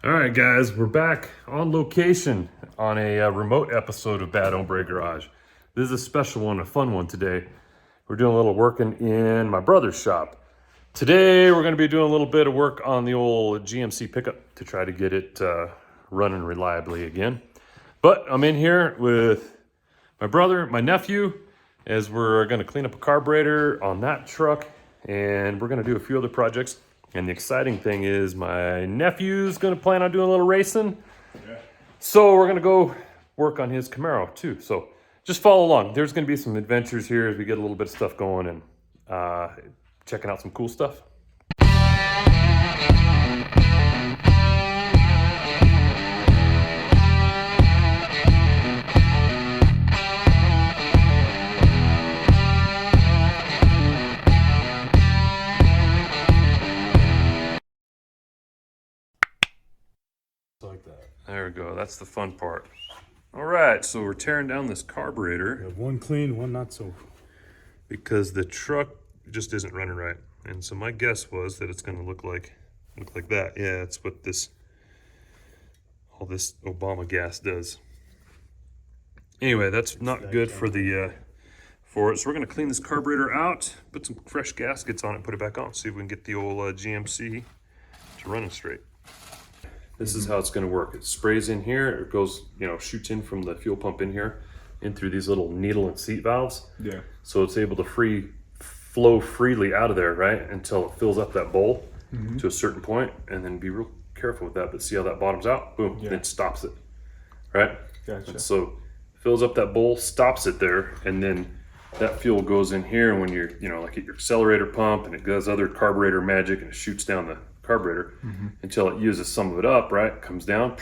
All right, guys, we're back on location on a remote episode of Bad Hombre Garage. This is a special one, a fun one today. We're doing a little working in my brother's shop. Today, we're going to be doing a little bit of work on the old GMC pickup to try to get it running reliably again. But I'm in here with my brother, my nephew, as we're going to clean up a carburetor on that truck, and we're going to do a few other projects. And the exciting thing is my nephew's going to plan on doing a little racing. Yeah. So we're going to go work on his Camaro too. So just follow along. There's going to be some adventures here as we get a little bit of stuff going and checking out some cool stuff. Like that. There we go. That's the fun part. All right, so we're tearing down this carburetor. We have one clean, one not so. Because the truck just isn't running right. And so my guess was that it's going to look like that. Yeah, it's what all this Obama gas does. Anyway, that's not good for the for it. So we're going to clean this carburetor out, put some fresh gaskets on it, put it back on, see if we can get the old GMC to running straight. This is how it's going to work. It sprays in here. It goes, shoots in from the fuel pump in here, in through these little needle and seat valves. Yeah. So it's able to flow freely out of there, right, until it fills up that bowl to a certain point, and then be real careful with that. But see how that bottoms out? Boom. Yeah. Then it stops it, right? Gotcha. And so fills up that bowl, stops it there, and then that fuel goes in here. And when you're, like at your accelerator pump, and it does other carburetor magic, and it shoots down the carburetor until it uses some of it up, right? Comes down,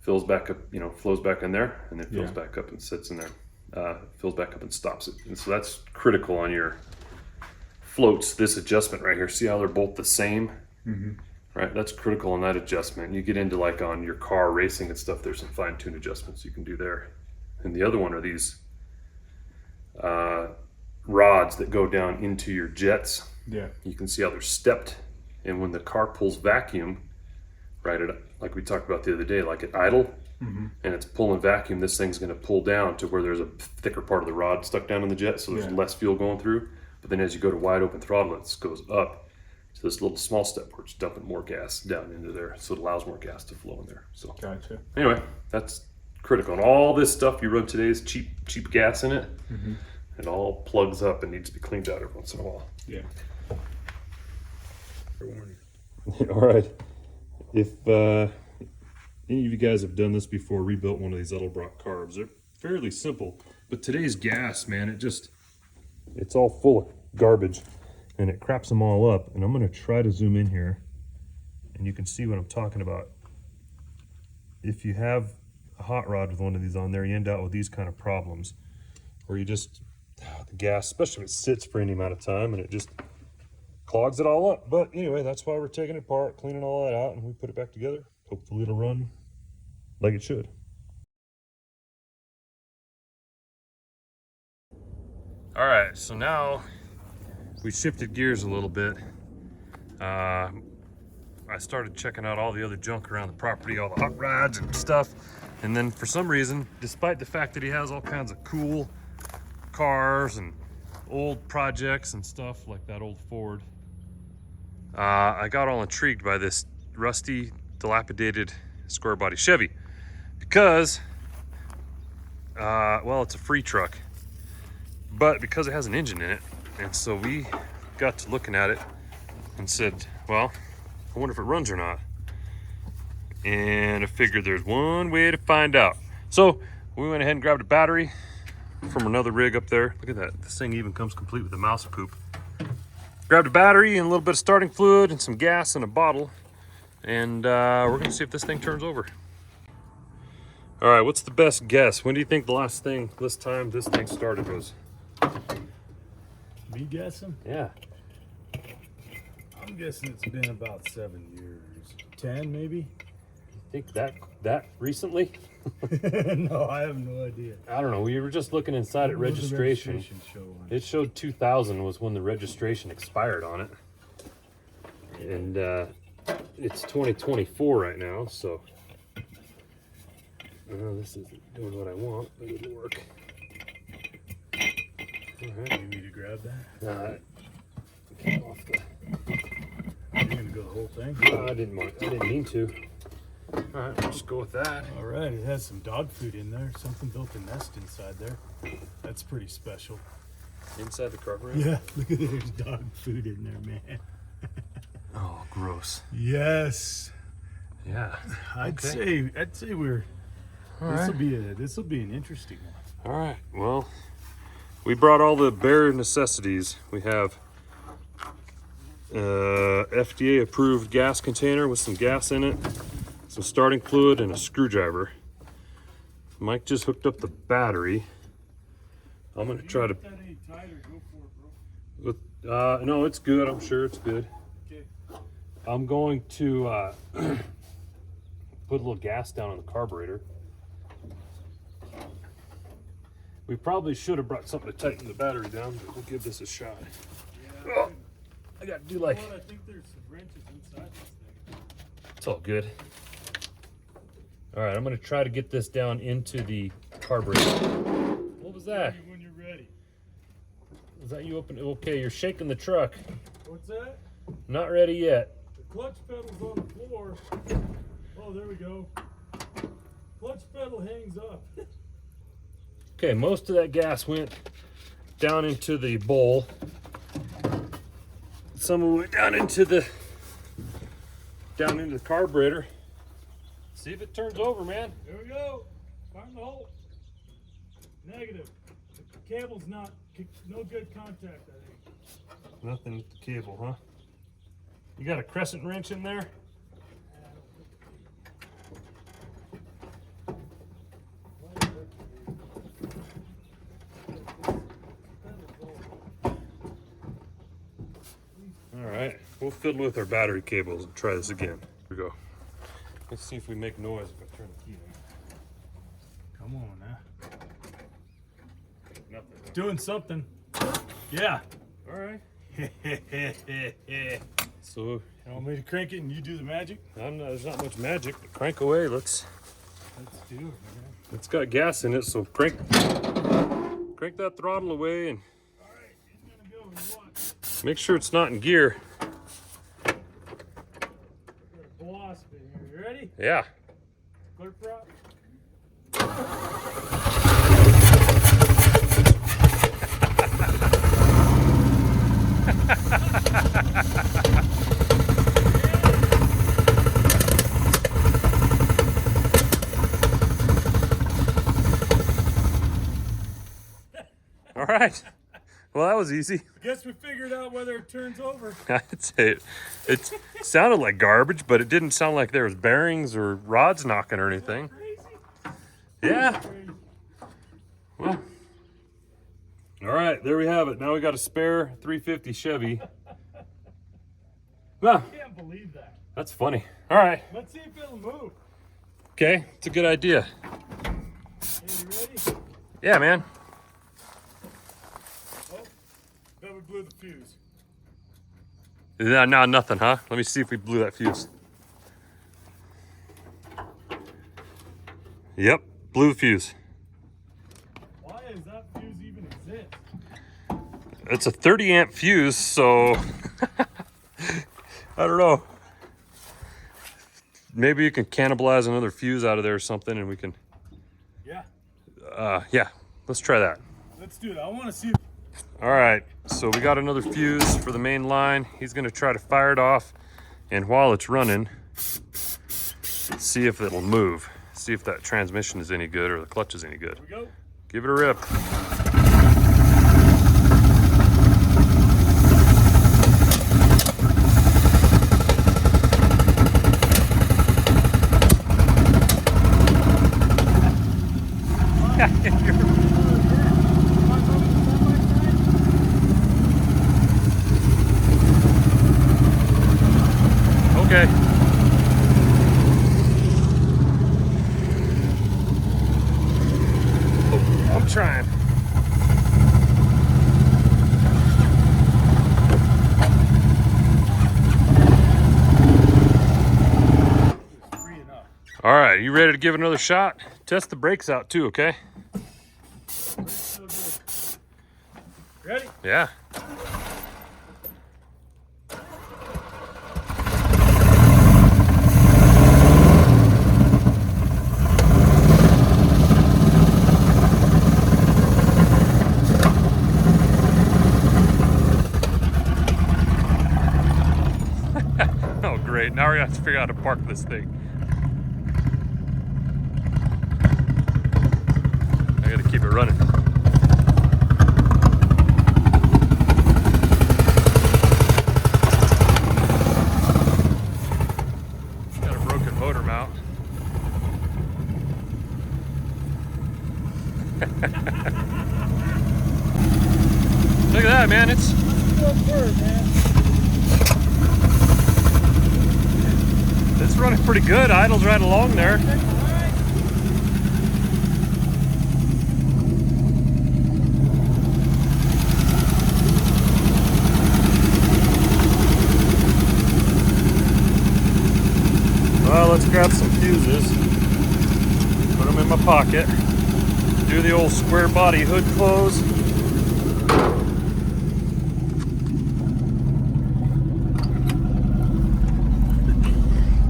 fills back up, flows back in there, and then fills back up and sits in there. Fills back up and stops it. And so that's critical on your floats, this adjustment right here. See how they're both the same? Right? That's critical on that adjustment. You get into like on your car racing and stuff, there's some fine-tune adjustments you can do there. And the other one are these rods that go down into your jets. Yeah. You can see how they're stepped. And when the car pulls vacuum, right, like we talked about the other day, like at idle, and it's pulling vacuum, this thing's going to pull down to where there's a thicker part of the rod stuck down in the jet, so there's less fuel going through. But then as you go to wide open throttle, it goes up to this little small step where it's dumping more gas down into there, so it allows more gas to flow in there. So Gotcha. Anyway, that's critical. And all this stuff you run today is cheap gas in it. It all plugs up and needs to be cleaned out every once in a while. Yeah. All right. If any of you guys have done this before, rebuilt one of these Edelbrock carbs, they're fairly simple. But today's gas, man, it's all full of garbage, and it craps them all up. And I'm going to try to zoom in here, and you can see what I'm talking about. If you have a hot rod with one of these on there, you end out with these kind of problems, where you just, the gas, especially if it sits for any amount of time, and it just clogs it all up. But anyway, that's why we're taking it apart, cleaning all that out, and we put it back together. Hopefully it'll run like it should. All right, so now we shifted gears a little bit. I started checking out all the other junk around the property, all the hot rods and stuff. And then for some reason, despite the fact that he has all kinds of cool cars and old projects and stuff like that old Ford, I got all intrigued by this rusty, dilapidated square body Chevy because, well, it's a free truck, but because it has an engine in it. And so we got to looking at it and said, well, I wonder if it runs or not. And I figured there's one way to find out. So we went ahead and grabbed a battery from another rig up there. Look at that. This thing even comes complete with a mouse poop. Grabbed a battery and a little bit of starting fluid and some gas in a bottle. And we're gonna see if this thing turns over. All right, what's the best guess? When do you think the last time this thing started was? Me guessing? Yeah. I'm guessing it's been about 7 years. 10 maybe? Think that recently? No, I have no idea. I don't know. We were just looking inside at registration. It showed 2000 was when the registration expired on it. And it's 2024 right now, so this isn't doing what I want, but it'll work. All right, you need to grab that. Get off the. You're gonna go the whole thing. I didn't mean to. All right, we'll just go with that. All right, it has some dog food in there. Something built a nest inside there. That's pretty special. Inside the carburetor? Yeah, look at there's dog food in there, man. Oh, gross. Yes. Yeah. I'd say we're. This will be an interesting one. All right. Well, we brought all the bare necessities. We have FDA approved gas container with some gas in it, some starting fluid, and a screwdriver. Mike just hooked up the battery. I'm gonna try to. That ain't tighter, go for it, bro. No, it's good. I'm sure it's good. Okay. I'm going to put a little gas down on the carburetor. We probably should have brought something to tighten the battery down, but we'll give this a shot. Yeah. Oh, I gotta do like. I think there's some wrenches inside this thing. It's all good. All right, I'm gonna try to get this down into the carburetor. What was that? When you're ready. Is that you open? Okay, you're shaking the truck. What's that? Not ready yet. The clutch pedal's on the floor. Oh, there we go. Clutch pedal hangs up. Okay, most of that gas went down into the bowl. Some of it went down into the carburetor. See if it turns over, man. There we go. Find the hole. Negative. The cable's no good contact, I think. Nothing with the cable, huh? You got a crescent wrench in there? All right, we'll fiddle with our battery cables and try this again. Here we go. Let's see if we make noise if I turn the key on. Come on now. Nothing. It's doing something. Yeah. All right. You So want me to crank it and you do the magic? there's not much magic, but crank away. Let's do it, man. It's got gas in it, so crank that throttle away and All right, it's gonna go and watch. make sure it's not in gear. Blow off spin here. You ready? Yeah. Clear prop. All right. Well, that was easy. Guess we figured out whether it turns over. I'd say it sounded like garbage, but it didn't sound like there was bearings or rods knocking or anything. Crazy. Yeah. Crazy. Well. All right, there we have it. Now we got a spare 350 Chevy. Well, I can't believe that. that's funny. All right. Let's see if it'll move. Okay, it's a good idea. Hey, you ready? Yeah, man. Oh, bet we blew the fuse. No, nothing, huh? Let me see if we blew that fuse. Yep, blew the fuse. Why does that fuse even exist? It's a 30 amp fuse, so I don't know. Maybe you can cannibalize another fuse out of there or something, and we can. Yeah, Let's try that. let's do it. I want to see. All right, so we got another fuse for the main line. He's gonna try to fire it off, and while it's running, see if it'll move. See if that transmission is any good or the clutch is any good. Here we go. Give it a rip. Okay. I'm trying. All right, you ready to give it another shot? Test the brakes out too, okay? So good. Ready? Yeah. Oh, great. Now we have to figure out how to park this thing. I gotta keep it running. Got a broken motor mount. Look at that, man. It's running pretty good. Idles right along there. Well, let's grab some fuses, put them in my pocket, do the old square body hood close.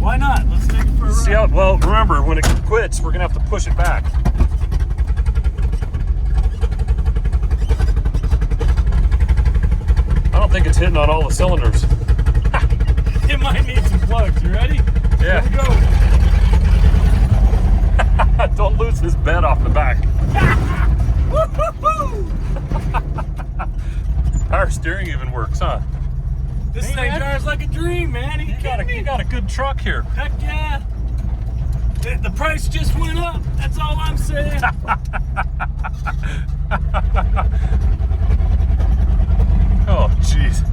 Why not? Let's take it for a ride. See how, well, remember, when it quits, we're gonna have to push it back. I don't think it's hitting on all the cylinders. It might need some plugs. You ready? Yeah. Here we go. Don't lose this bed off the back. Power steering even works, huh? This Hey, thing man. drives like a dream, man. You got a good truck here. Heck yeah. The price just went up. That's all I'm saying. Oh, jeez.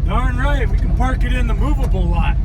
Darn right. We can park it in the movable lot.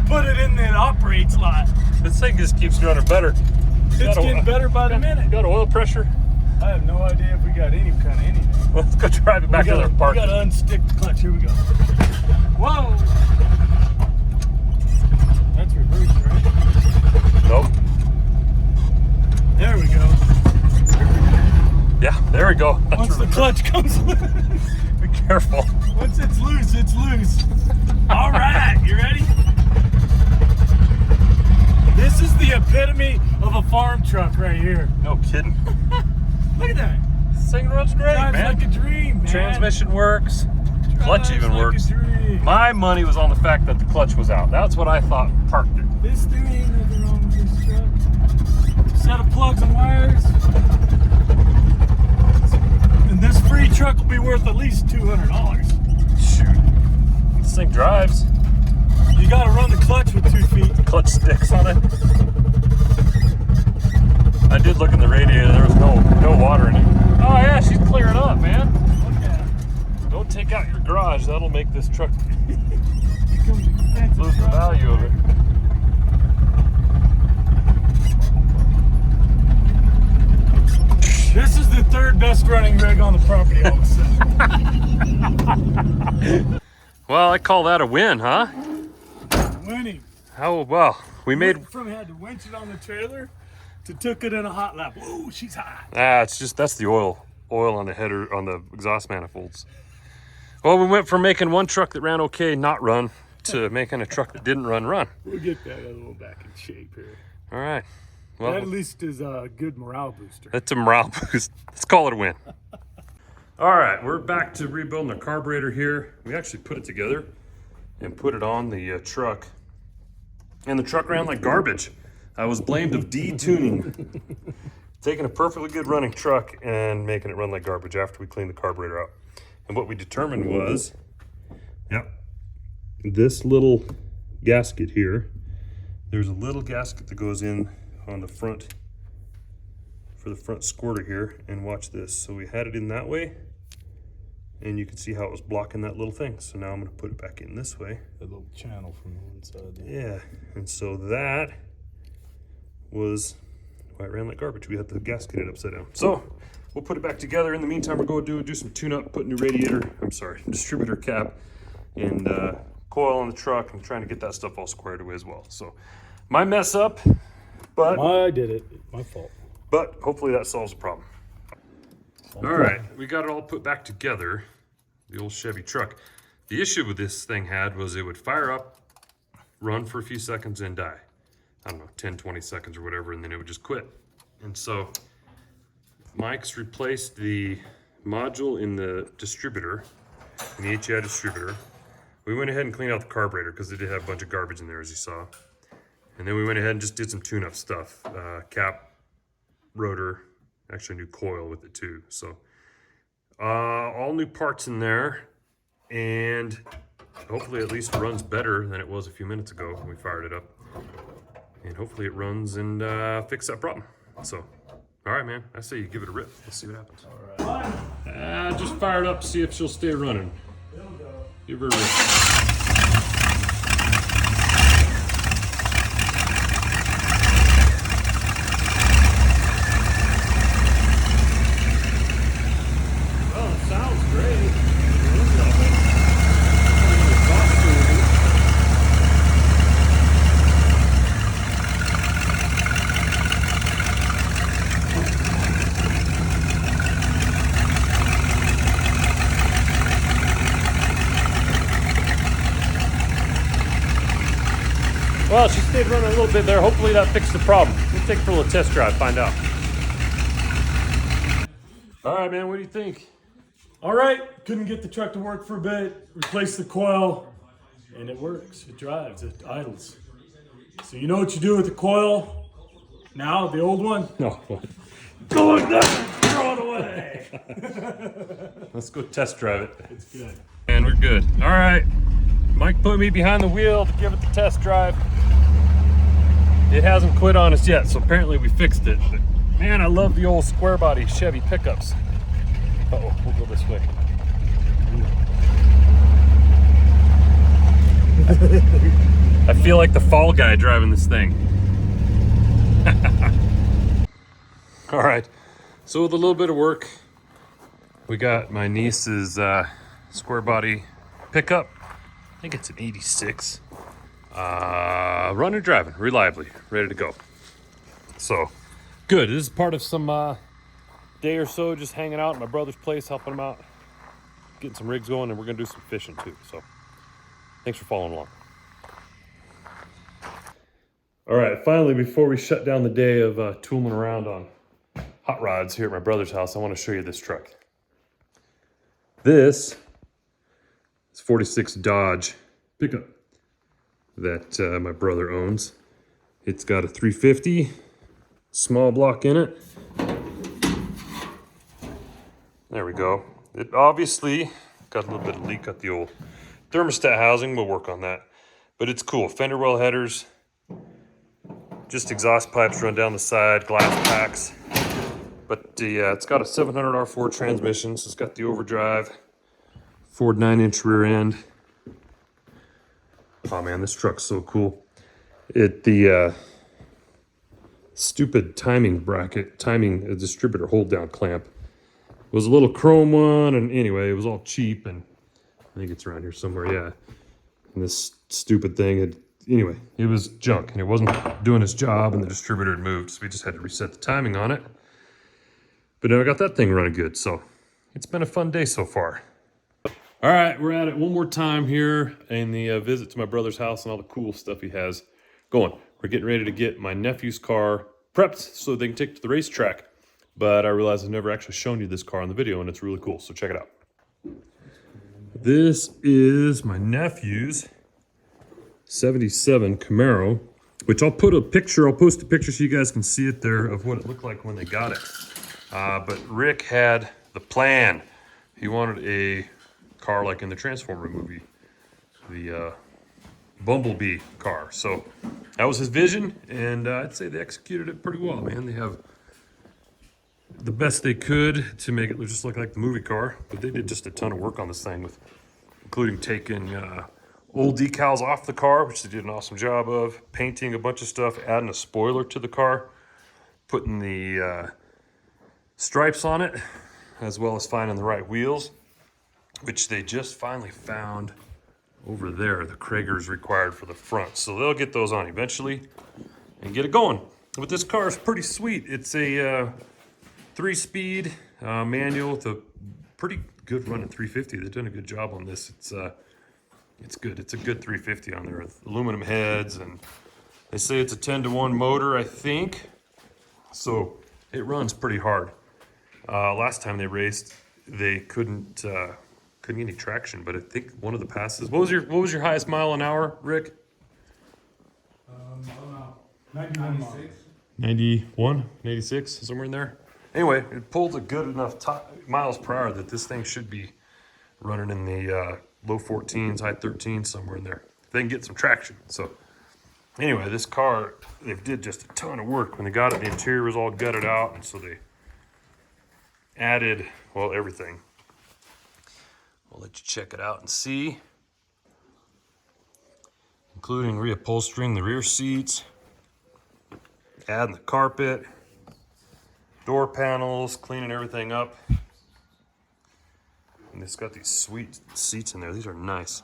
Put it in the operates lot. This thing just keeps running better. It's getting better by the minute. Got oil pressure? I have no idea if we got any kind of anything. Let's go drive it back to the We park. gotta unstick the clutch. Here we go. Whoa! That's reversed, right? Nope. There we go. Yeah, there we go. That's Once the clutch comes loose. Be careful. Once it's loose, it's loose. All right, you ready? This is the epitome of a farm truck right here. No kidding. Look at that. This thing runs great, Drives man. like a dream, man. Transmission works. Clutch Drives even like works. a dream. My money was on the fact that the clutch was out. That's what I thought parked it. This thing ain't nothing wrong with this truck. Set of plugs and wires. And this free truck will be worth at least $200. Shoot. This thing drives. You gotta run the clutch with 2 feet. Clutch sticks on it. I did look in the radiator. There was no water in it. Oh yeah, she's clearing up, man. Look at it. Don't take out your garage. That'll make this truck Becomes expensive lose the truck. value of it. This is the third best running rig on the property all of a sudden. Well, I call that a win, huh? Winning. How well we made. Went from had to winch it on the trailer to took it in a hot lap. Ooh, she's hot. It's just that's the oil on the header on the exhaust manifolds. Well, we went from making one truck that ran okay, not run, to making a truck that didn't run. We'll get that other one back in shape here. All right. That Well, at least is a good morale booster. that's a morale boost. Let's call it a win. All right, we're back to rebuilding the carburetor here. We actually put it together and put it on the truck. And the truck ran like garbage. I was blamed of detuning. Taking a perfectly good running truck and making it run like garbage after we cleaned the carburetor out. And what we determined was, this little gasket here, there's a little gasket that goes in on the front, for the front squirter here, and watch this. So we had it in that way, and you can see how it was blocking that little thing. So now I'm gonna put it back in this way. A little channel from the inside. Yeah, and so that was why it ran like garbage. We had the gasket it upside down. So we'll put it back together. In the meantime, we're going to do some tune-up, put new distributor cap, and coil on the truck and trying to get that stuff all squared away as well. So my mess up, but I did it. My fault. But hopefully that solves the problem. All right, we got it all put back together, the old Chevy truck. The issue with this thing was it would fire up, run for a few seconds and die. I don't know, 10, 20 seconds or whatever, and then it would just quit. And so Mike's replaced the module in the distributor, in the HEI distributor. We went ahead and cleaned out the carburetor because it did have a bunch of garbage in there, as you saw. And then we went ahead and just did some tune-up stuff. Cap, rotor, actually a new coil with it too. So all new parts in there, and hopefully at least runs better than it was a few minutes ago when we fired it up. And hopefully it runs and fix that problem. So, all right, man, I say you give it a rip. Let's see what happens. All right. Just fire it up, see if she'll stay running. Give her a rip. Well, she stayed running a little bit there. Hopefully that fixed the problem. We'll take it for a little test drive, find out. All right, man, what do you think? All right, couldn't get the truck to work for a bit. Replaced the coil, and it works. It drives. It idles. So you know what you do with the coil now, the old one? No, what? Go like that, throw it away. Let's go test drive it. It's good. And we're good. All right, Mike put me behind the wheel to give it the test drive. It hasn't quit on us yet, so apparently we fixed it. But man, I love the old square body Chevy pickups. Uh-oh, we'll go this way. I feel like the fall guy driving this thing. All right, so with a little bit of work, we got my niece's square body pickup. I think it's an 86. Running and driving reliably, ready to go. So good. This is part of some day or so just hanging out at my brother's place, helping him out, getting some rigs going, and we're gonna do some fishing too. So thanks for following along. All right, finally, before we shut down the day of tooling around on hot rods here at my brother's house, I want to show you this truck. This is 46 Dodge pickup that my brother owns. It's got a 350 small block in it. There we go. It obviously got a little bit of leak at the old thermostat housing. We'll work on that. But it's cool. Fender well headers, just exhaust pipes run down the side, glass packs. But it's got a 700 R4 transmission, so it's got the overdrive, Ford 9-inch rear end. Oh man, this truck's so cool. The stupid timing distributor hold down clamp was a little chrome one, and anyway, it was all cheap, and I think it's around here somewhere, yeah. And this stupid thing anyway, it was junk, and it wasn't doing its job, and the distributor had moved, so we just had to reset the timing on it. But now I got that thing running good, so it's been a fun day so far. All right, we're at it one more time here in the visit to my brother's house and all the cool stuff he has going. We're getting ready to get my nephew's car prepped so they can take it to the racetrack. But I realized I've never actually shown you this car on the video, and it's really cool, so check it out. This is my nephew's 77 Camaro, which I'll post a picture so you guys can see it there of what it looked like when they got it. But Rick had the plan. He wanted a car like in the Transformer movie, the Bumblebee car. So that was his vision, and I'd say they executed it pretty well, man. They have the best they could to make it just look like the movie car, but they did just a ton of work on this thing, including taking old decals off the car, which they did an awesome job of, painting a bunch of stuff, adding a spoiler to the car, putting the stripes on it, as well as finding the right wheels, which they just finally found over there, the Krager's required for the front. So they'll get those on eventually and get it going. But this car is pretty sweet. It's a 3-speed manual with a pretty good run at 350. They've done a good job on this. It's good. It's a good 350 on there with aluminum heads, and they say it's a 10-to-1 motor, I think. So it runs pretty hard. Last time they raced, they couldn't get any traction, but I think one of the passes. What was your highest mile an hour, Rick? I don't know. 91 miles. 91, 86, somewhere in there. Anyway, it pulled a good enough miles per hour that this thing should be running in the low 14s, high 13s, somewhere in there. If they can get some traction. So anyway, this car, they did just a ton of work. When they got it, the interior was all gutted out, and so they added, well, everything. I'll let you check it out and see. Including reupholstering the rear seats, adding the carpet, door panels, cleaning everything up. And it's got these sweet seats in there. These are nice.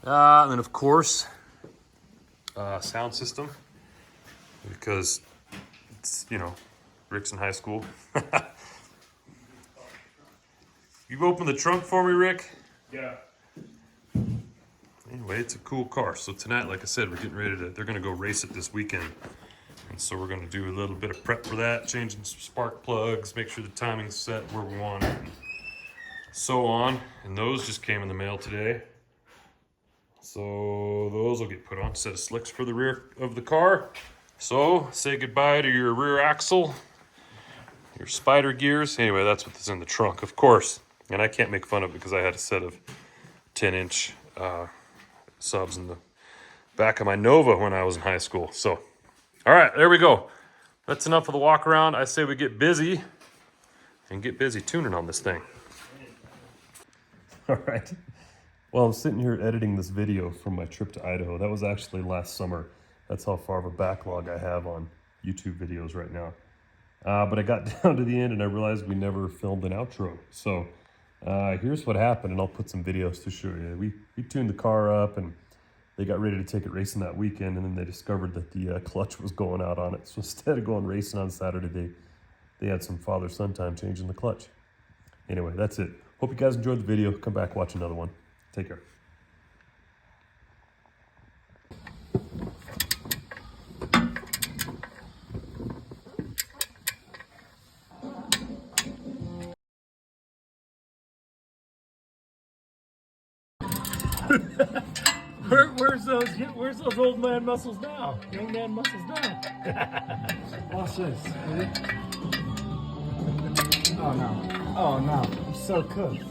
And then, of course, sound system. Because it's, Rick's in high school. You open the trunk for me, Rick? Yeah. Anyway, it's a cool car. So tonight, like I said, we're getting ready they're gonna go race it this weekend. And so we're gonna do a little bit of prep for that, changing some spark plugs, make sure the timing's set where we want it, and so on. And those just came in the mail today. So those will get put on, set of slicks for the rear of the car. So say goodbye to your rear axle, your spider gears. Anyway, that's what's in the trunk, of course. And I can't make fun of it because I had a set of 10-inch subs in the back of my Nova when I was in high school. So, all right, there we go. That's enough of the walk around. I say we get busy and get busy tuning on this thing. All right. Well, I'm sitting here editing this video from my trip to Idaho. That was actually last summer. That's how far of a backlog I have on YouTube videos right now. But I got down to the end and I realized we never filmed an outro. So here's what happened, and I'll put some videos to show you. We tuned the car up and they got ready to take it racing that weekend, and then they discovered that the clutch was going out on it. So instead of going racing on Saturday, they had some father-son time changing the clutch. Anyway, that's it. Hope you guys enjoyed the video. Come back, watch another one. Take care. Where's those old man muscles now? Young man muscles now. Watch this. Ready? Oh no. Oh no. I'm so cooked.